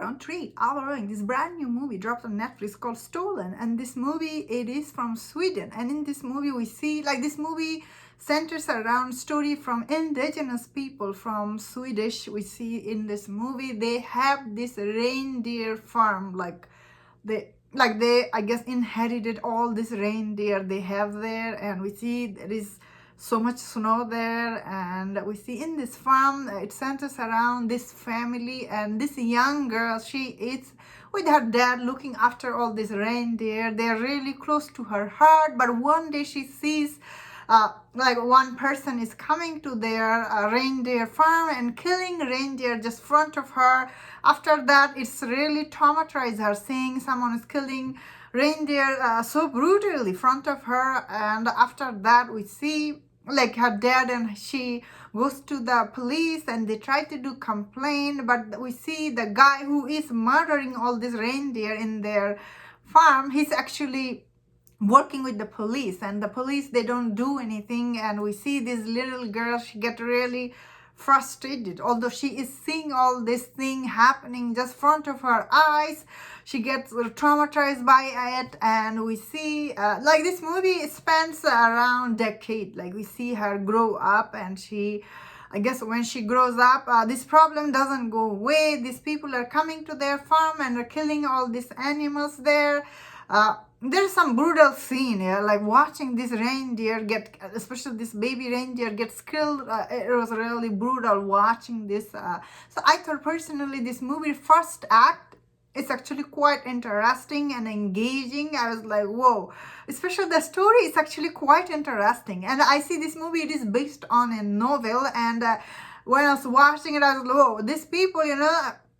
on 3 hour this brand new movie dropped on Netflix called Stolen, and this movie, it is from Sweden. And in this movie we see, like, this movie centers around story from indigenous people from Swedish. We see in this movie they have this reindeer farm, they I guess inherited all this reindeer they have there, and we see there is so much snow there. And we see in this farm, it centers around this family, and this young girl, she is with her dad looking after all this reindeer. They're really close to her heart, but one day she sees like one person is coming to their reindeer farm and killing reindeer just front of her. After that, it's really traumatized her, seeing someone is killing reindeer so brutally front of her. And after that, we see like her dad and she goes to the police and they try to do complaint, but we see the guy who is murdering all these reindeer in their farm, he's actually working with the police, and the police, they don't do anything. And we see this little girl, she get really frustrated, although she is seeing all this thing happening just front of her eyes. She gets traumatized by it. And we see like this movie spans around decade, like we see her grow up, and she, I guess when she grows up, this problem doesn't go away. These people are coming to their farm and are killing all these animals there. There's some brutal scene here, like watching this reindeer get, especially this baby reindeer gets killed. It was really brutal watching this. So I thought personally this movie first act, it's actually quite interesting and engaging. I was like, whoa, especially the story is actually quite interesting. And I see this movie, it is based on a novel. And when I was watching it, I was like, whoa, these people,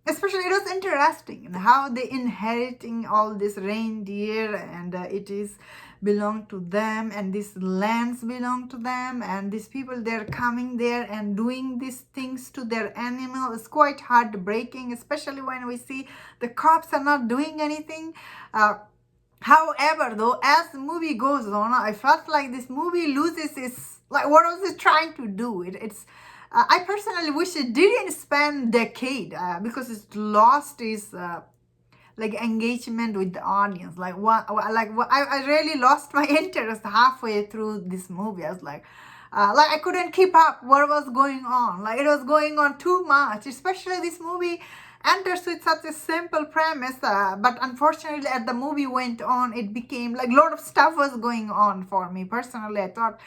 especially it was interesting and how they inheriting all this reindeer, and it is belong to them, and these lands belong to them, and these people, they're coming there and doing these things to their animal. It's quite heartbreaking, especially when we see the cops are not doing anything. However, though, as the movie goes on, I felt like this movie loses its, like, what was it trying to do? It's I personally wish it didn't spend decade because it lost its like engagement with the audience. I really lost my interest halfway through this movie. I was like I couldn't keep up what was going on. Like, it was going on too much, especially this movie enters with such a simple premise, but unfortunately as the movie went on, it became like a lot of stuff was going on. For me personally, I thought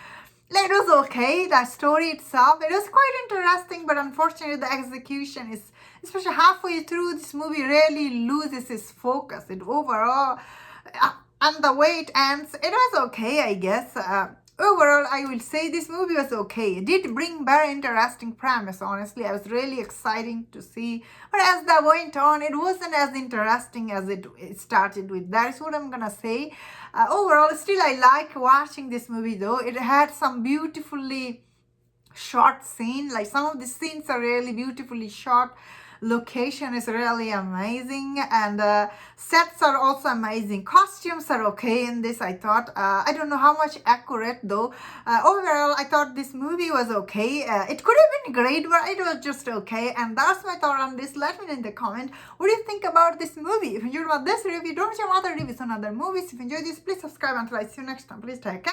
like, it was okay, the story itself, it was quite interesting, but unfortunately the execution is, especially halfway through, this movie really loses its focus. It overall, and the way it ends, it was okay, I guess. Overall, I will say this movie was okay. It did bring very interesting premise, honestly. I was really exciting to see. But as that went on, it wasn't as interesting as it started with. That is what I'm gonna say. Overall, still I like watching this movie though. It had some beautifully shot scene. Like, some of the scenes are really beautifully shot. Location is really amazing, and sets are also amazing. Costumes are okay in this, I thought. I don't know how much accurate though. Overall, I thought this movie was okay. It could have been great, but it was just okay. And that's my thought on this. Let me know in the comment, what do you think about this movie? If you enjoyed about this review, don't share other reviews on other movies. If you enjoyed this, please subscribe. Until I see you next time, please take care.